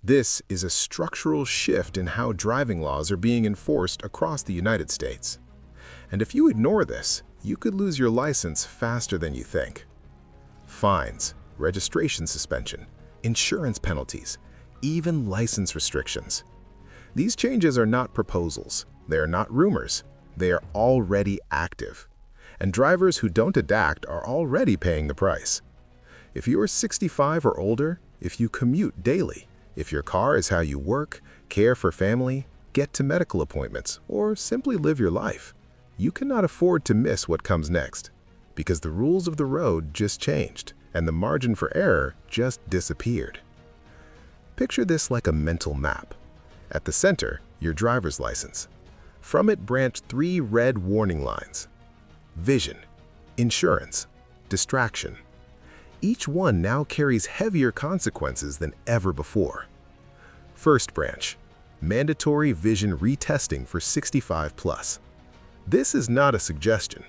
This is a structural shift in how driving laws are being enforced across the United States. And if you ignore this, you could lose your license faster than you think. Fines, registration suspension, insurance penalties, even license restrictions. These changes are not proposals. They are not rumors. They are already active. And drivers who don't adapt are already paying the price. If you are 65 or older, if you commute daily, if your car is how you work, care for family, get to medical appointments, or simply live your life, you cannot afford to miss what comes next, because the rules of the road just changed and the margin for error just disappeared. Picture this like a mental map. At the center, your driver's license. From it branch 3 red warning lines: vision, insurance, distraction. Each one now carries heavier consequences than ever before. First branch, mandatory vision retesting for 65 plus. This is not a suggestion.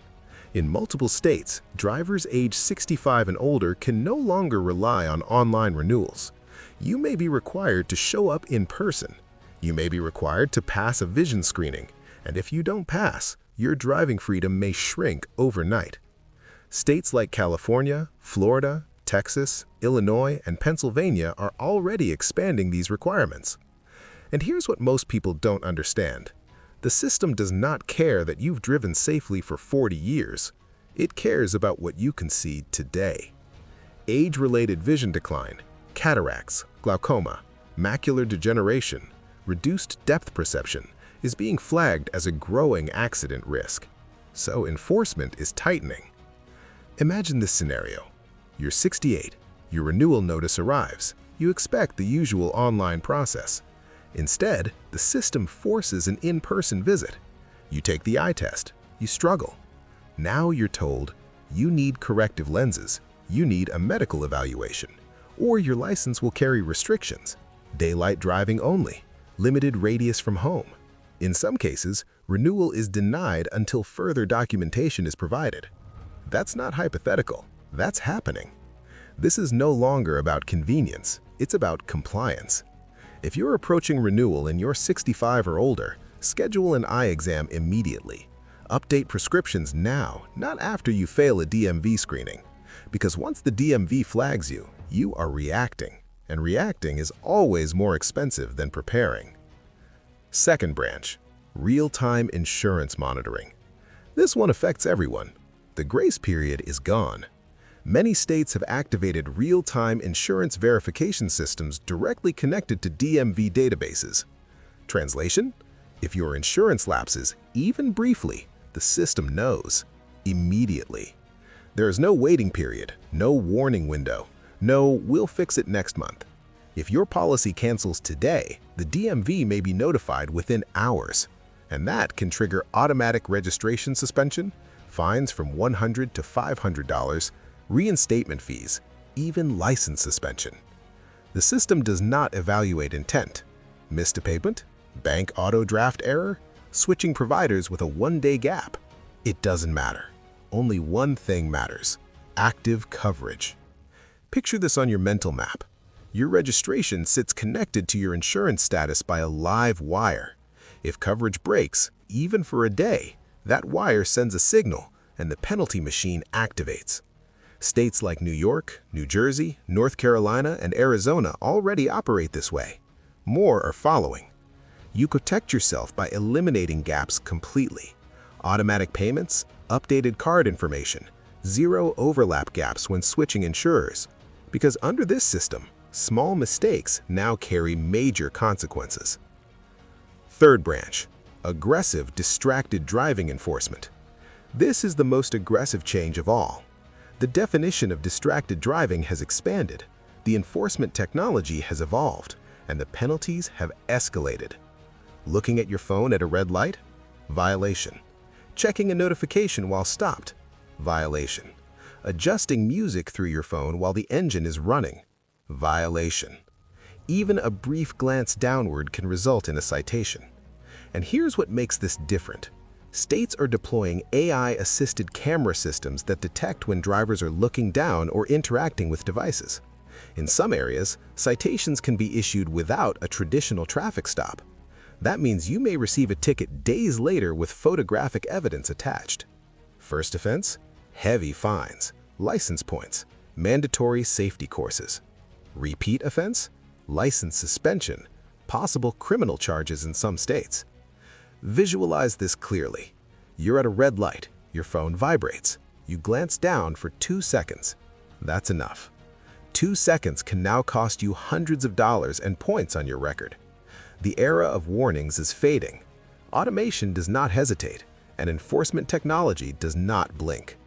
In multiple states, drivers age 65 and older can no longer rely on online renewals. You may be required to show up in person. You may be required to pass a vision screening, and if you don't pass, your driving freedom may shrink overnight. States like California, Florida, Texas, Illinois, and Pennsylvania are already expanding these requirements. And here's what most people don't understand. The system does not care that you've driven safely for 40 years. It cares about what you can see today. Age-related vision decline, cataracts, glaucoma, macular degeneration, reduced depth perception is being flagged as a growing accident risk. So enforcement is tightening. Imagine this scenario. You're 68, your renewal notice arrives. You expect the usual online process. Instead, the system forces an in-person visit. You take the eye test. You struggle. Now you're told you need corrective lenses, you need a medical evaluation, or your license will carry restrictions: daylight driving only, limited radius from home. In some cases, renewal is denied until further documentation is provided. That's not hypothetical. That's happening. This is no longer about convenience. It's about compliance. If you're approaching renewal and you're 65 or older, schedule an eye exam immediately. Update prescriptions now, not after you fail a DMV screening. Because once the DMV flags you, you are reacting. And reacting is always more expensive than preparing. Second branch, real-time insurance monitoring. This one affects everyone. The grace period is gone. Many states have activated real-time insurance verification systems directly connected to DMV databases. Translation? If your insurance lapses, even briefly, the system knows immediately. There is no waiting period, no warning window, no "we'll fix it next month." If your policy cancels today, the DMV may be notified within hours, and that can trigger automatic registration suspension, fines from $100 to $500, reinstatement fees, even license suspension. The system does not evaluate intent. Missed a payment? Bank auto draft error? Switching providers with a one-day gap? It doesn't matter. Only one thing matters: active coverage. Picture this on your mental map. Your registration sits connected to your insurance status by a live wire. If coverage breaks, even for a day, that wire sends a signal and the penalty machine activates. States like New York, New Jersey, North Carolina, and Arizona already operate this way. More are following. You protect yourself by eliminating gaps completely. Automatic payments, updated card information, zero overlap gaps when switching insurers. Because under this system, small mistakes now carry major consequences. Third branch, aggressive distracted driving enforcement. This is the most aggressive change of all. The definition of distracted driving has expanded, the enforcement technology has evolved, and the penalties have escalated. Looking at your phone at a red light? Violation. Checking a notification while stopped? Violation. Adjusting music through your phone while the engine is running? Violation. Even a brief glance downward can result in a citation. And here's what makes this different. States are deploying AI-assisted camera systems that detect when drivers are looking down or interacting with devices. In some areas, citations can be issued without a traditional traffic stop. That means you may receive a ticket days later with photographic evidence attached. First offense, heavy fines, license points, mandatory safety courses. Repeat offense, license suspension, possible criminal charges in some states. Visualize this clearly. You're at a red light, your phone vibrates. You glance down for 2 seconds. That's enough. 2 seconds can now cost you hundreds of dollars and points on your record. The era of warnings is fading. Automation does not hesitate, and enforcement technology does not blink.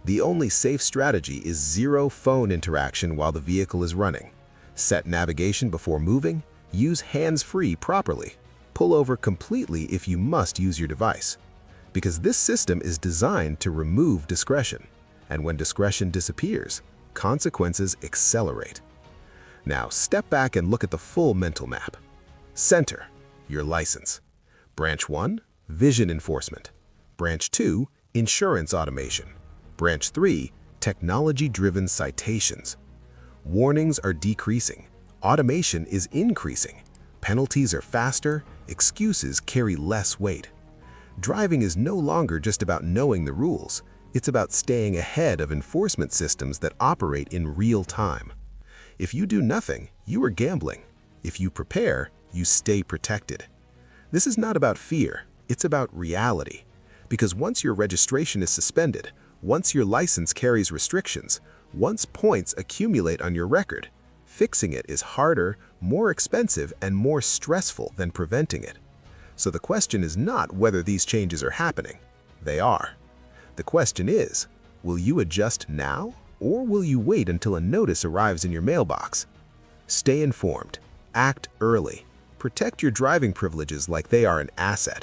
The only safe strategy is zero phone interaction while the vehicle is running. Set navigation before moving, use hands-free properly. Pull over completely if you must use your device. Because this system is designed to remove discretion, and when discretion disappears, consequences accelerate. Now step back and look at the full mental map. Center, your license. Branch 1, vision enforcement. Branch 2, insurance automation. Branch 3, technology-driven citations. Warnings are decreasing. Automation is increasing. Penalties are faster. Excuses carry less weight. Driving is no longer just about knowing the rules. It's about staying ahead of enforcement systems that operate in real time. If you do nothing, you are gambling. If you prepare, you stay protected. This is not about fear, it's about reality. Because once your registration is suspended, once your license carries restrictions, once points accumulate on your record, fixing it is harder, more expensive, and more stressful than preventing it. So the question is not whether these changes are happening. They are. The question is, will you adjust now, or will you wait until a notice arrives in your mailbox? Stay informed. Act early. Protect your driving privileges like they are an asset.